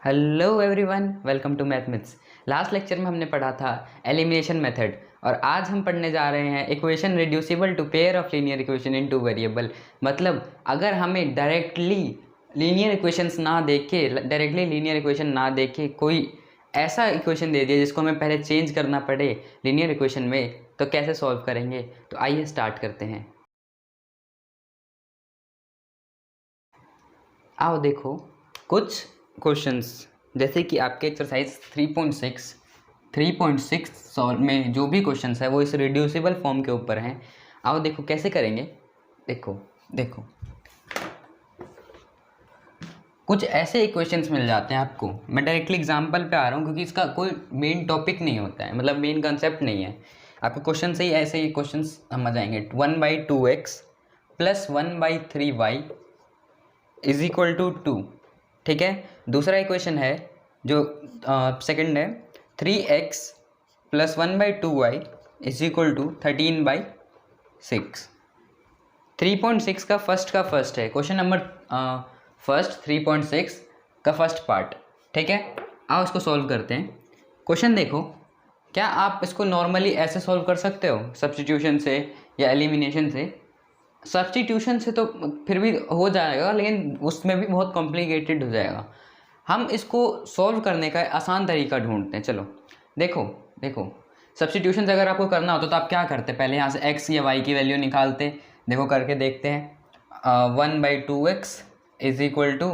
Hello everyone, welcome to mathematics. Last lecture में हमने पढ़ा था एलिमिनेशन मेथड और आज हम पढ़ने जा रहे हैं equation reducible to pair of linear equation in two variable. मतलब अगर हमें डायरेक्टली लीनियर इक्वेशन ना देके कोई ऐसा इक्वेशन दे दिया जिसको हमें पहले चेंज करना पड़े लीनियर इक्वेशन में, तो कैसे सॉल्व करेंगे। तो आइए स्टार्ट करते हैं। आओ देखो कुछ क्वेश्चंस, जैसे कि आपके एक्सरसाइज 3.6 सॉल्व में जो भी क्वेश्चंस है वो इस रिड्यूसिबल फॉर्म के ऊपर हैं। आओ देखो कैसे करेंगे। देखो कुछ ऐसे इक्वेशंस मिल जाते हैं आपको। मैं डायरेक्टली एग्जांपल पे आ रहा हूँ क्योंकि इसका कोई मेन टॉपिक नहीं होता है, मतलब मेन कंसेप्ट नहीं है। आपको क्वेश्चन से ही ऐसे ही क्वेश्चन समझ आएंगे। 1/2x plus 1/3y is equal to 2। ठीक है। दूसरा इक्वेशन है जो सेकंड है 3x plus 1/2y is equal to 13/6। 3.6 का फर्स्ट है क्वेश्चन नंबर फर्स्ट 3.6 का फर्स्ट पार्ट। ठीक है, आओ इसको सॉल्व करते हैं। क्वेश्चन देखो, क्या आप इसको नॉर्मली ऐसे सॉल्व कर सकते हो सब्स्टिट्यूशन से या एलिमिनेशन से? सब्स्टिट्यूशन से तो फिर भी हो जाएगा, लेकिन उसमें भी बहुत कॉम्प्लिकेटेड हो जाएगा। हम इसको सॉल्व करने का आसान तरीका ढूंढते हैं। चलो देखो सब्स्टिट्यूशन से अगर आपको करना होता तो आप क्या करते? पहले यहाँ से x या y की वैल्यू निकालते। देखो करके देखते हैं। 1/2x is equal to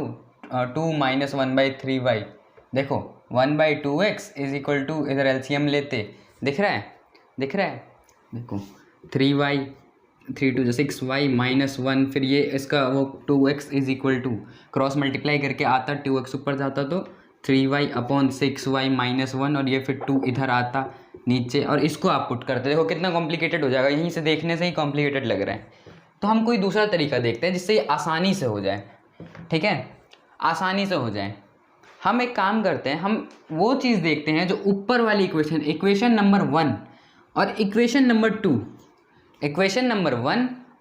2 minus 1/3y। देखो 1/2x इज इक्वल टू, इधर एलसीएम लेते, दिख रहा है देखो 3y 3 2 6y माइनस 1, फिर ये इसका वो 2x is equal to cross multiply करके आता, 2x ऊपर जाता तो 3y अपॉन 6y माइनस 1, और ये फिर 2 इधर आता नीचे, और इसको आप पुट करते। देखो कितना कॉम्प्लिकेटेड हो जाएगा, यहीं से देखने से ही कॉम्प्लिकेटेड लग रहा है। तो हम कोई दूसरा तरीका देखते हैं जिससे ये आसानी से हो जाए। ठीक है, आसानी से हो जाए। हम एक काम करते हैं, हम वो चीज़ देखते हैं जो ऊपर वाली इक्वेशन नंबर 1 और इक्वेशन नंबर 2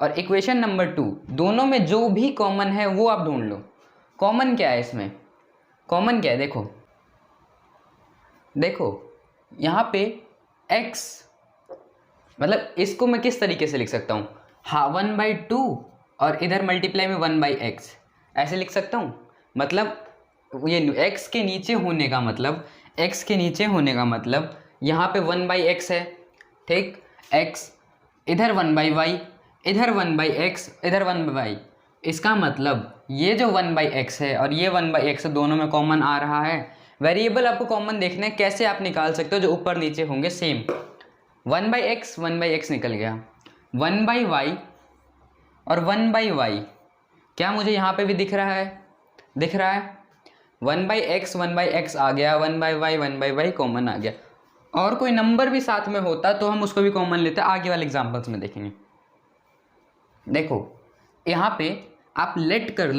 और इक्वेशन नंबर 2 दोनों में जो भी कॉमन है वो आप ढूंढ लो। कॉमन क्या है इसमें? कॉमन क्या है? देखो यहाँ पे x, मतलब इसको मैं किस तरीके से लिख सकता हूँ? हाँ, 1/2 और इधर मल्टीप्लाई में 1/x ऐसे लिख सकता हूँ। मतलब ये x के नीचे होने का मतलब यहाँ पे 1/x है। ठीक, x इधर 1/y, इधर 1/x, इधर 1/y। इसका मतलब ये जो 1/x है और ये 1/x दोनों में कॉमन आ रहा है। वेरिएबल आपको कॉमन देखना है, कैसे आप निकाल सकते हो? जो ऊपर नीचे होंगे सेम। 1/x निकल गया, 1/y और 1/y क्या मुझे यहाँ पे भी दिख रहा है? 1/x आ गया, 1/y कॉमन आ गया। और कोई नंबर भी साथ में होता तो हम उसको भी कॉमन लेते, आगे वाले एग्जांपल्स में देखेंगे। देखो यहाँ पे आप लेट कर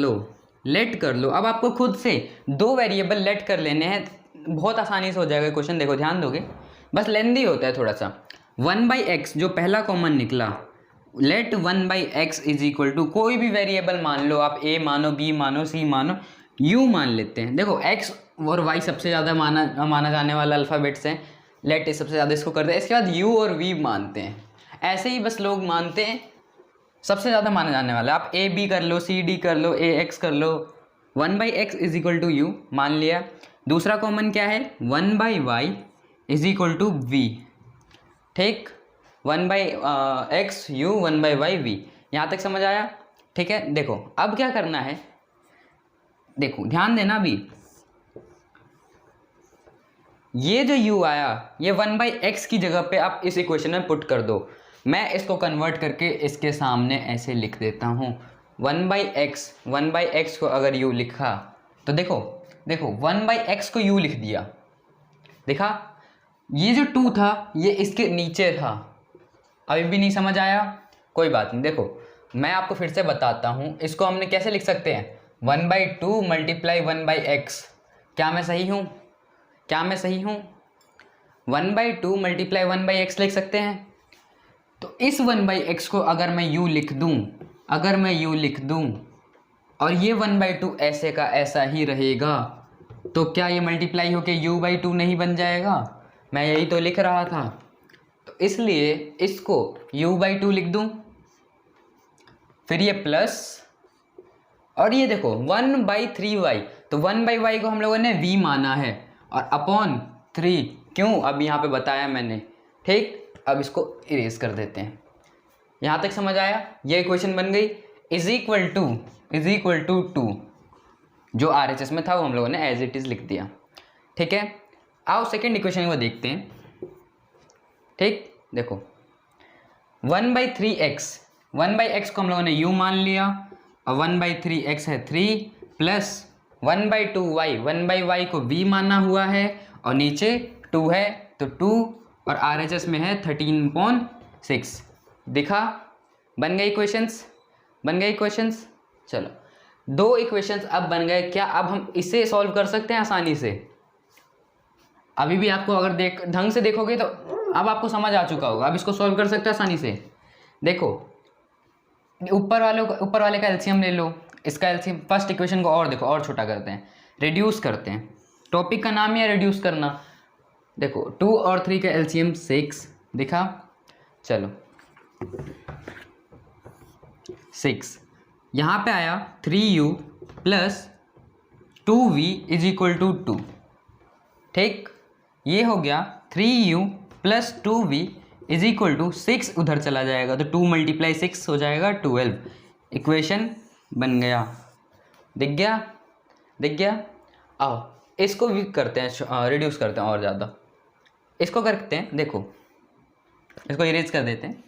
लो। अब आपको खुद से 2 वेरिएबल लेट कर लेने हैं, बहुत आसानी से हो जाएगा क्वेश्चन। देखो ध्यान दोगे, बस लेंदी होता है थोड़ा सा। 1/x जो पहला कॉमन निकला, late 1/x is equal to कोई भी वेरिएबल मान लो आप, a मानो, b मानो, c मानो, u मान लेते हैं। देखो x और y सबसे ज़्यादा माना जाने वाला अल्फ़ाबेट्स हैं। लेट सबसे ज़्यादा इसको करते हैं, इसके बाद u और v मानते हैं। ऐसे ही बस लोग मानते हैं, सबसे ज़्यादा माना जाने वाला। आप a b कर लो, c d कर लो, a x कर लो। 1/x is equal to u मान लिया। दूसरा कॉमन क्या है? 1/y is equal to v। ठीक, 1/x u 1/y v। यहाँ तक समझ आया? ठीक है। देखो अब क्या करना है, देखो ध्यान देना भी, ये जो u आया ये 1/x की जगह पे आप इस इक्वेशन में पुट कर दो। मैं इसको कन्वर्ट करके इसके सामने ऐसे लिख देता हूँ। 1/x को अगर u लिखा तो देखो 1/x को u लिख दिया, देखा? ये जो 2 था ये इसके नीचे था। अभी भी नहीं समझ आया? कोई बात नहीं। देखो मैं आपको फिर से बताता हूँ, इसको हमने कैसे लिख सकते हैं? 1/2 मल्टीप्लाई 1/x। क्या मैं सही हूँ? 1/2 मल्टीप्लाई 1/x लिख सकते हैं। तो इस 1/x को अगर मैं u लिख दूँ और ये 1/2 ऐसे का ऐसा ही रहेगा, तो क्या ये मल्टीप्लाई होके u/2 नहीं बन जाएगा? मैं यही तो लिख रहा था। तो इसलिए इसको u/2 लिख दूं, फिर ये प्लस, और ये देखो 1/3y, तो 1/y को हम लोगों ने v माना है और अपॉन 3, क्यों अब यहाँ पे बताया मैंने। ठीक, अब इसको इरेज कर देते हैं। यहाँ तक समझ आया? ये इक्वेशन बन गई इज इक्वल टू 2, जो RHS में था वो हम लोगों ने एज इट इज लिख दिया। ठीक है, आओ सेकेंड इक्वेशन को देखते हैं। ठीक, देखो 1/3x को हम लोगों ने u मान लिया और 1/3x है 3 प्लस 1/2y को v माना हुआ है और नीचे 2 है तो 2 और RHS में है 13/6। दिखा? बन गई इक्वेशंस। चलो, 2 इक्वेशंस अब बन गए। क्या अब हम इसे सॉल्व कर सकते हैं आसानी से? अभी भी आपको अगर ढंग से देखोगे तो अब आपको समझ आ चुका होगा। अब इसको सॉल्व कर सकते हैं आसानी से। देखो, ऊपर वाले का एलसीएम ले लो, इसका एलसीएम। फर्स्ट इक्वेशन को और देखो, और छोटा करते हैं, रिड्यूस करते हैं। टॉपिक का नाम ही है रिड्यूस करना। देखो 2 और 3 का एलसीएम 6, दिखा? चलो 6, यहाँ पे आया 3u plus 2v is equal to 2। ठीक, ये हो गया 3u plus 2v is equal to 6, उधर चला जाएगा तो 2 × 6 हो जाएगा 12। इक्वेशन बन गया। दिख गया? आओ इसको भी करते हैं, रिड्यूस करते हैं और ज़्यादा। इसको करते हैं, देखो इसको इरेज कर देते हैं।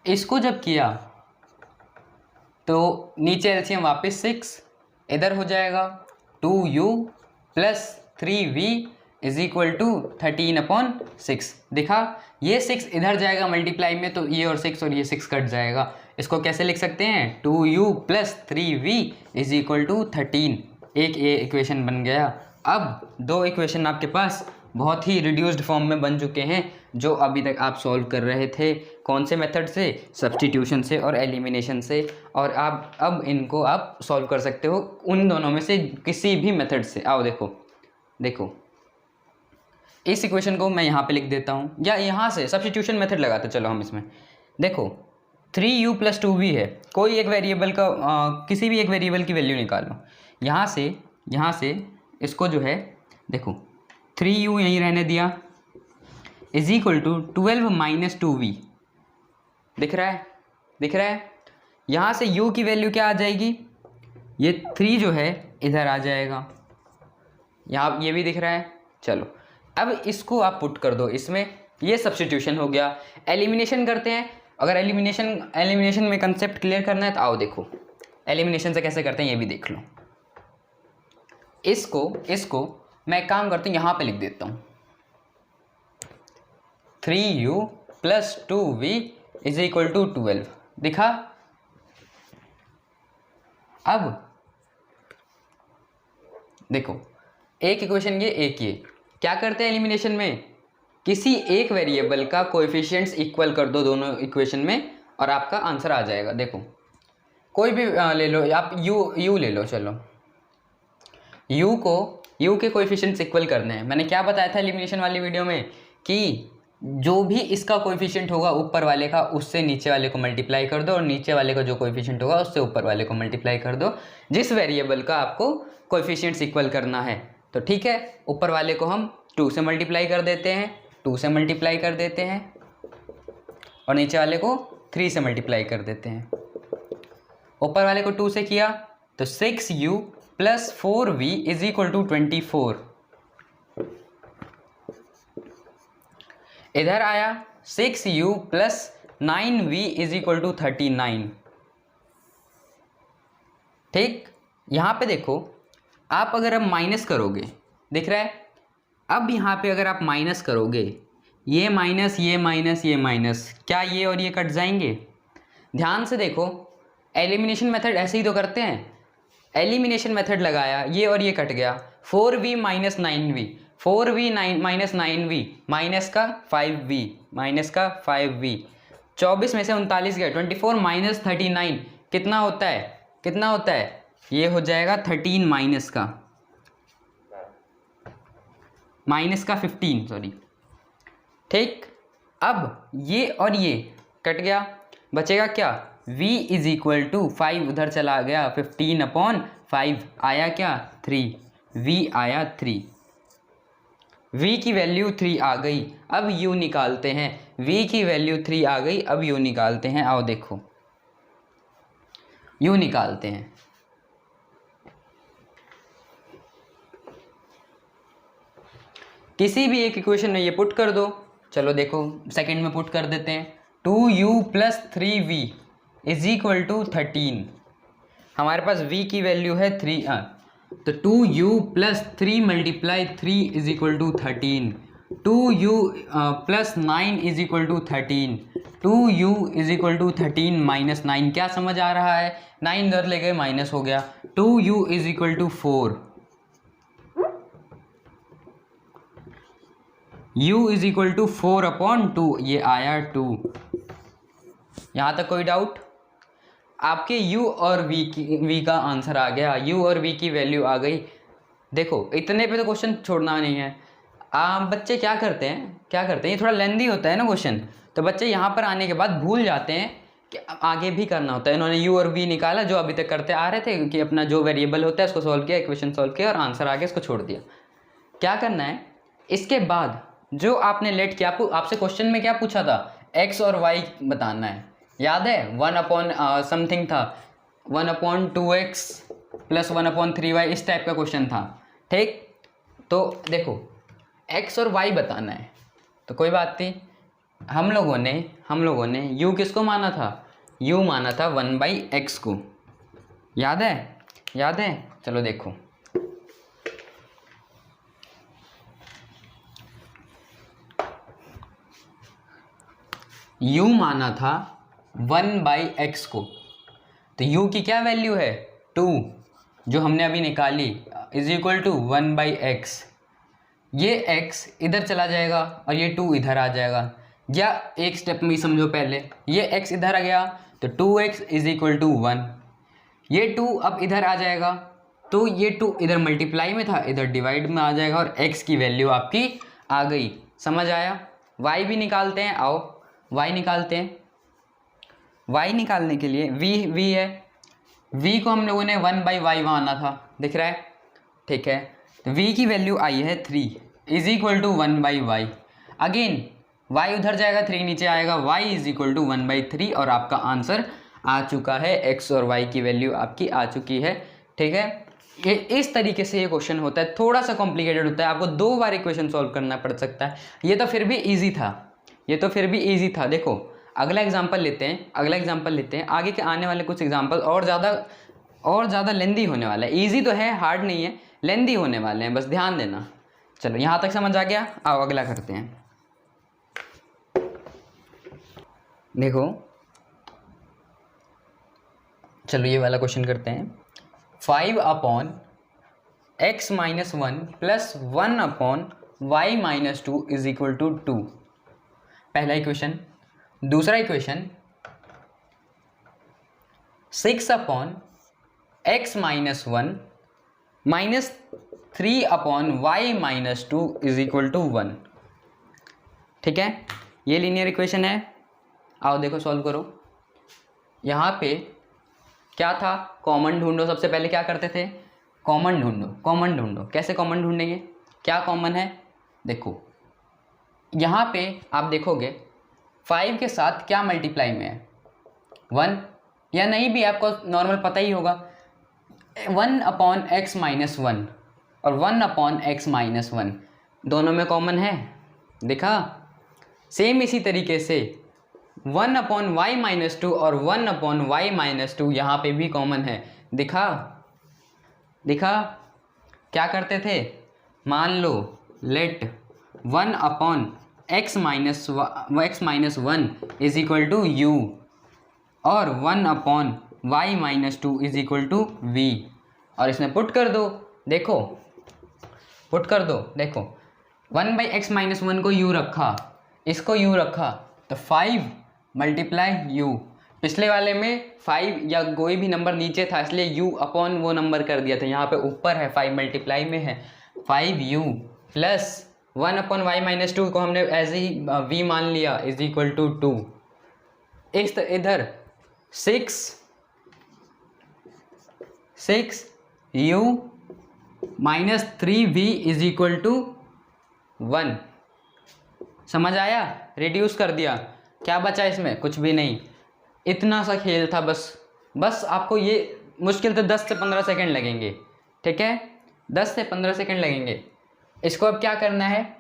इसको जब किया तो नीचे एलसीएम वापस 6, इधर हो जाएगा 2u plus 3v is equal to 13/6। दिखा? ये 6 इधर जाएगा मल्टीप्लाई में तो ये और 6 कट जाएगा। इसको कैसे लिख सकते हैं? 2u plus 3v is equal to 13। एक ये इक्वेशन बन गया। अब 2 इक्वेशन आपके पास बहुत ही रिड्यूस्ड फॉर्म में बन चुके हैं, जो अभी तक आप सॉल्व कर रहे थे। कौन से मेथड से? सब्स्टिट्यूशन से और एलिमिनेशन से। और आप अब इनको आप सॉल्व कर सकते हो उन दोनों में से किसी भी मेथड से। आओ देखो इस इक्वेशन को मैं यहाँ पे लिख देता हूँ, या यहाँ से सब्स्टिट्यूशन मेथड लगाते चलो हम इसमें। देखो 3u प्लस 2v है, कोई एक वेरिएबल का किसी भी एक वेरिएबल की वैल्यू निकालो। यहाँ से इसको जो है, देखो 3u यहीं रहने दिया इज इक्वल टू 12 - 2v। दिख रहा है? यहाँ से u की वैल्यू क्या आ जाएगी? ये 3 जो है इधर आ जाएगा। यहाँ ये भी दिख रहा है। चलो अब इसको आप पुट कर दो इसमें, ये सब्स्टिट्यूशन हो गया। एलिमिनेशन करते हैं। अगर एलिमिनेशन में कंसेप्ट क्लियर करना है तो आओ देखो एलिमिनेशन से कैसे करते हैं ये भी देख लो। इसको मैं काम करता हूँ, यहाँ पे लिख देता हूँ 3u plus 2v is equal to 12। दिखा? अब देखो एक इक्वेशन ये क्या करते हैं एलिमिनेशन में? किसी एक वेरिएबल का कोएफिशिएंट्स इक्वल कर दो दोनों इक्वेशन में और आपका आंसर आ जाएगा। देखो कोई भी ले लो आप, u ले लो। चलो u के कोएफिशिएंट्स इक्वल करने हैं। मैंने क्या बताया था एलिमिनेशन वाली वीडियो में कि जो भी इसका कोएफिशिएंट होगा ऊपर वाले का, उससे नीचे वाले को मल्टीप्लाई कर दो और नीचे वाले का जो कोएफिशिएंट होगा उससे ऊपर वाले को मल्टीप्लाई कर दो, जिस वेरिएबल का आपको कोएफिशिएंट्स इक्वल करना है। तो ठीक है, ऊपर वाले को हम 2 से मल्टीप्लाई कर देते हैं और नीचे वाले को 3 से मल्टीप्लाई कर देते हैं। ऊपर वाले को 2 से किया तो 6u plus 4v is equal to 24। इधर आया 6u plus 9v is equal to 39। ठीक, यहाँ पे देखो आप अगर अब माइनस करोगे, दिख रहा है? अब यहाँ पे अगर आप माइनस करोगे, ये माइनस, क्या ये और ये कट जाएंगे? ध्यान से देखो, एलिमिनेशन मेथड ऐसे ही तो करते हैं। एलिमिनेशन मेथड लगाया, ये और ये कट गया, 4v minus 9v, 4v minus 9v minus का 5v, 24 में से 39 गया, 24 माइनस 39 कितना होता है? कितना होता है, ये हो जाएगा 13 माइनस का 15 सॉरी। ठीक, अब ये और ये कट गया, बचेगा क्या, v इज इक्वल टू 5 उधर चला गया, 15/5 आया क्या 3, v आया 3, v की वैल्यू 3 आ गई। अब u निकालते हैं, v की वैल्यू 3 आ गई, अब u निकालते हैं। आओ देखो u निकालते हैं। किसी भी एक इक्वेशन में ये पुट कर दो। चलो देखो सेकंड में पुट कर देते हैं, 2u + 3v is equal to 13। हमारे पास v की वैल्यू है 3, तो 2u + 3 × 3 is equal to 13, 2u + 9 is equal to 13, 2u is equal to 13 - 9। क्या समझ आ रहा है, 9 इधर ले गए माइनस हो गया, 2u is equal to 4, u is equal to 4/2, ये आया 2। यहाँ तक कोई डाउट? आपके u और v का आंसर आ गया, u और v की वैल्यू आ गई। देखो इतने पे तो क्वेश्चन छोड़ना नहीं है। बच्चे क्या करते हैं, ये थोड़ा लेंदी होता है ना क्वेश्चन, तो बच्चे यहाँ पर आने के बाद भूल जाते हैं कि आगे भी करना होता है। इन्होंने u और v निकाला जो अभी तक करते आ रहे थे, कि अपना जो वेरिएबल होता है उसको सॉल्व किया, इक्वेशन सॉल्व किया और आंसर आ गया, इसको छोड़ दिया। क्या करना है, इसके बाद जो आपने लेट किया, आपसे क्वेश्चन में क्या पूछा था, x और y बताना है, याद है 1 समथिंग था, 1/2x + 1/3y, इस टाइप का क्वेश्चन था। ठीक, तो देखो x और y बताना है, तो कोई बात नहीं, हम लोगों ने u किसको माना था, u माना था 1/x को, याद है? चलो देखो, u माना था 1/x को, तो u की क्या वैल्यू है 2, जो हमने अभी निकाली, इज इक्वल टू 1/x। ये x इधर चला जाएगा और ये 2 इधर आ जाएगा, या एक स्टेप में ही समझो, पहले ये x इधर आ गया तो 2x इज इक्वल टू 1, ये 2 अब इधर आ जाएगा तो ये 2 इधर मल्टीप्लाई में था, इधर डिवाइड में आ जाएगा और x की वैल्यू आपकी आ गई। समझ आया? y भी निकालते हैं, आओ y निकालते हैं। y निकालने के लिए v है, v को हम लोगों ने 1/y माना था, दिख रहा है? ठीक है, तो v की वैल्यू आई है 3 is equal to 1/y। Again y उधर जाएगा, 3 नीचे आएगा, y इज इक्वल टू 1/3 और आपका आंसर आ चुका है, x और y की वैल्यू आपकी आ चुकी है। ठीक है, ये इस तरीके से ये क्वेश्चन होता है, थोड़ा सा कॉम्प्लिकेटेड होता है, आपको 2 बार इक्वेशन सॉल्व करना पड़ सकता है। ये तो फिर भी ईजी था, देखो अगला एग्जाम्पल लेते हैं, आगे के आने वाले कुछ एग्जाम्पल और ज़्यादा लेंदी होने वाला है। ईजी तो है, हार्ड नहीं है, लेंदी होने वाले हैं, बस ध्यान देना। चलो यहाँ तक समझ आ गया, आओ अगला करते हैं। देखो चलो ये वाला क्वेश्चन करते हैं, 5/x - 1 + 1/y - 2 is equal to 2, पहला इक्वेशन। दूसरा equation 6/x - 1 - 3/y - 2 is equal to 1। ठीक है, ये लीनियर इक्वेशन है। आओ देखो सॉल्व करो। यहाँ पे क्या था, कॉमन ढूंढो। सबसे पहले क्या करते थे, कॉमन ढूंढो। कैसे कॉमन ढूंढेंगे, क्या कॉमन है, देखो यहाँ पे आप देखोगे 5 के साथ क्या मल्टीप्लाई में है, 1, या नहीं भी आपको नॉर्मल पता ही होगा, 1/x - 1 और 1/x - 1 दोनों में कॉमन है, देखा। सेम इसी तरीके से 1/y - 2 और 1/y - 2 यहाँ पे भी कॉमन है, दिखा। क्या करते थे, मान लो let 1/x - 1 is equal to u और 1/y - 2 is equal to v, और इसमें पुट कर दो। देखो 1/x - 1 को u रखा, इसको u रखा, तो 5 × u, पिछले वाले में 5 या कोई भी नंबर नीचे था इसलिए u अपॉन वो नंबर कर दिया था, यहाँ पे ऊपर है 5 मल्टीप्लाई में है 5u plus 1 upon y minus 2 को हमने एज ही v मान लिया इज इक्वल टू 2। इस इधर 6u minus 3v is equal to 1। समझ आया? रिड्यूस कर दिया, क्या बचा इसमें? कुछ भी नहीं, इतना सा खेल था बस आपको ये मुश्किल तो 10 से 15 सेकंड लगेंगे, ठीक है, 10 से 15 सेकंड लगेंगे। इसको अब क्या करना है,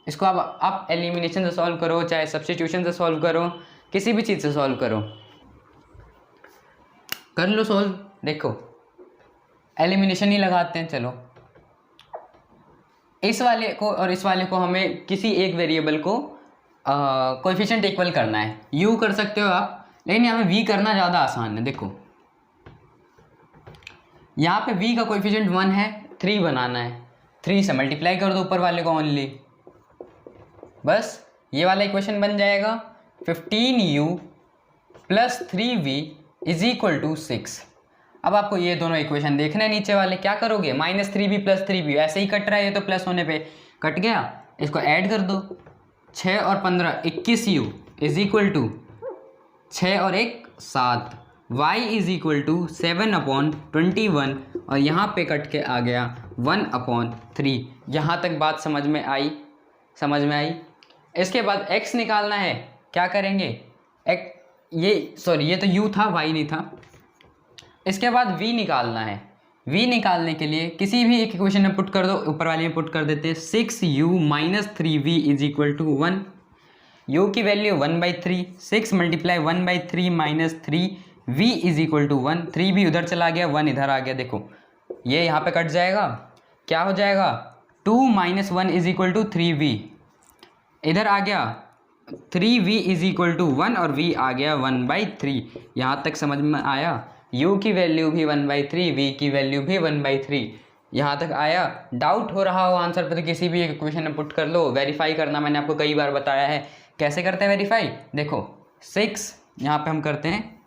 इसको आप एलिमिनेशन से सॉल्व करो, चाहे सब्स्टिट्यूशन से सॉल्व करो, किसी भी चीज़ से सॉल्व करो, कर लो सॉल्व। देखो एलिमिनेशन ही लगाते हैं, चलो इस वाले को और इस वाले को हमें किसी एक वेरिएबल को कोएफिशिएंट इक्वल करना है। u कर सकते हो आप, लेकिन यहाँ पे v करना ज़्यादा आसान है। देखो यहाँ पे v का कोएफिशिएंट 1 है, 3 बनाना है, 3 से मल्टीप्लाई कर दो ऊपर वाले को ओनली, बस ये वाला इक्वेशन बन जाएगा 15u plus 3v is equal to 6। अब आपको ये दोनों इक्वेशन देखना है, नीचे वाले क्या करोगे, -3v प्लस 3v ऐसे ही कट रहा है, ये तो प्लस होने पे कट गया, इसको ऐड कर दो, 6 और 15 21u इज इक्वल टू 6 और 1 7, y is equal to 7 upon 21 और यहाँ पे कट के आ गया 1/3। यहाँ तक बात समझ में आई? इसके बाद x निकालना है, क्या करेंगे, ये तो u था, y नहीं था। इसके बाद v निकालना है, v निकालने के लिए किसी भी एक इक्वेशन में पुट कर दो, ऊपर वाले में पुट कर देते हैं 6u minus 3v is equal to 1। u की value 1/3, 6 multiply 1/3 minus 3v is equal to 1। 3v उधर चला गया, 1 इधर आ गया, देखो ये यहाँ पे कट जाएगा, क्या हो जाएगा 2 minus 1 is equal to 3v, इधर आ गया 3v इज इक्वल टू 1 और v आ गया 1/3। यहाँ तक समझ में आया? u की वैल्यू भी 1/3, v की वैल्यू भी 1/3। यहाँ तक आया? डाउट हो रहा हो आंसर पर तो किसी भी एक इक्वेशन में पुट कर लो। वेरीफाई करना मैंने आपको कई बार बताया है, कैसे करते हैं वेरीफाई। देखो 6 यहाँ पे हम करते हैं,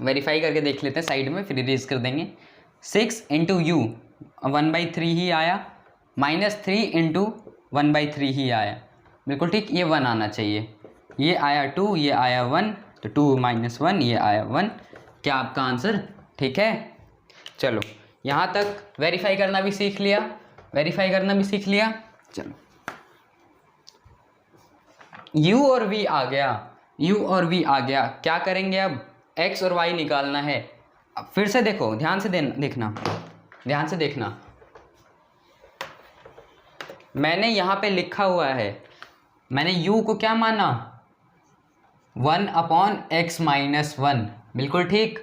वेरीफाई करके देख लेते हैं साइड में, फिर इरेज कर देंगे। 6 इंटू यू 1/3 ही आया, -3 इंटू 1/3 ही आया, बिल्कुल ठीक, ये 1 आना चाहिए, ये आया 2, ये आया 1, तो 2 माइनस 1 ये आया 1। क्या आपका आंसर ठीक है? चलो यहाँ तक वेरीफाई करना भी सीख लिया, चलो u और v आ गया, क्या करेंगे अब, x और y निकालना है। अब फिर से देखो, ध्यान से देखना, मैंने यहाँ पे लिखा हुआ है, मैंने u को क्या माना 1/x माइनस 1, बिल्कुल ठीक।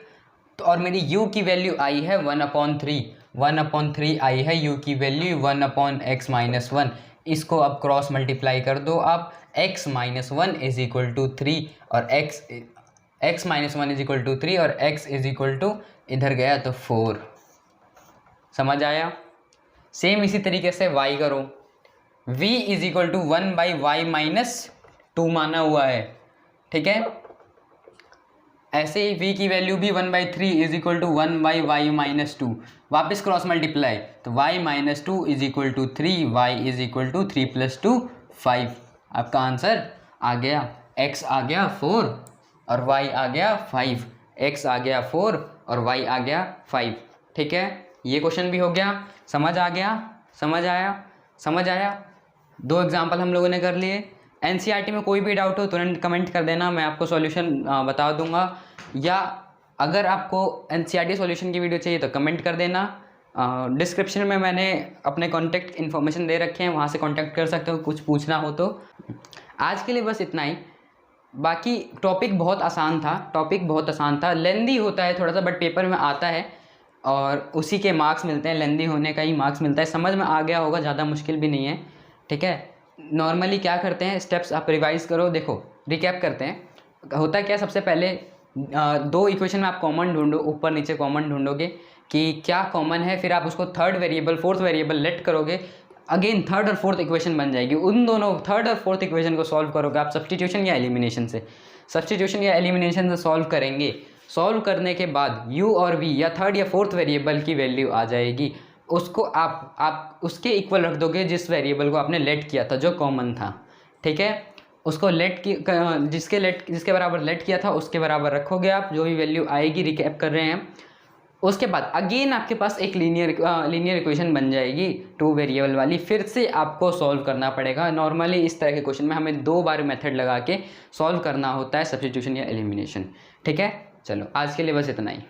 तो और मेरी u की वैल्यू आई है 1/3 आई है u की वैल्यू 1/x माइनस 1। इसको अब क्रॉस मल्टीप्लाई कर दो आप, x minus 1 is equal to 3 और x minus 1 is equal to 3 और x इज इक्वल टू इधर गया तो 4। समझ आया? सेम इसी तरीके से y करो, v is equal to 1/y minus 2 माना हुआ है, ठीक है। ऐसे ही v की वैल्यू भी 1/3 is equal to 1/y minus 2, वापस क्रॉस मल्टीप्लाई, तो y minus 2 is equal to 3, y is equal to 3 plus 2 5। आपका आंसर आ गया, x आ गया 4 और y आ गया 5, x आ गया 4 और y आ गया 5, ठीक है। ये क्वेश्चन भी हो गया, समझ आया। 2 एग्जाम्पल हम लोगों ने कर लिए। एनसीईआरटी में कोई भी डाउट हो तुरंत कमेंट कर देना, मैं आपको सॉल्यूशन बता दूंगा, या अगर आपको एनसीईआरटी सॉल्यूशन की वीडियो चाहिए तो कमेंट कर देना। डिस्क्रिप्शन में मैंने अपने कॉन्टैक्ट इन्फॉर्मेशन दे रखे हैं, वहाँ से कॉन्टैक्ट कर सकते हो कुछ पूछना हो तो। आज के लिए बस इतना ही। बाकी टॉपिक बहुत आसान था, लेंदी होता है थोड़ा सा, बट पेपर में आता है और उसी के मार्क्स मिलते हैं, लेंदी होने का ही मार्क्स मिलता है। समझ में आ गया होगा, ज़्यादा मुश्किल भी नहीं है, ठीक है। नॉर्मली क्या करते हैं, स्टेप्स आप रिवाइज करो। देखो रिकैप करते हैं, होता क्या, सबसे पहले 2 इक्वेशन में आप कॉमन ढूंढो, ऊपर नीचे कॉमन ढूंढोगे कि क्या कॉमन है, फिर आप उसको third variable fourth variable let करोगे, अगेन थर्ड और फोर्थ इक्वेशन बन जाएगी। उन दोनों थर्ड और फोर्थ इक्वेशन को सॉल्व करोगे आप सब्स्टिट्यूशन या एलिमिनेशन से। सब्स्टिट्यूशन या एलिमिनेशन से सॉल्व करेंगे। सॉल्व करने के बाद u और v या थर्ड या फोर्थ वेरिएबल की वैल्यू आ जाएगी, उसको आप उसके इक्वल रख दोगे जिस वेरिएबल को आपने लेट किया था, जो कॉमन था, ठीक है। उसको जिसके बराबर लेट किया था उसके बराबर रखोगे आप, जो भी वैल्यू आएगी, रिकैप कर रहे हैं। उसके बाद अगेन आपके पास एक लीनियर इक्वेशन बन जाएगी 2 वेरिएबल वाली, फिर से आपको सॉल्व करना पड़ेगा। नॉर्मली इस तरह के क्वेश्चन में हमें 2 बार मेथड लगा के सॉल्व करना होता है, सब्स्टिट्यूशन या एलिमिनेशन, ठीक है। चलो आज के लिए बस इतना ही।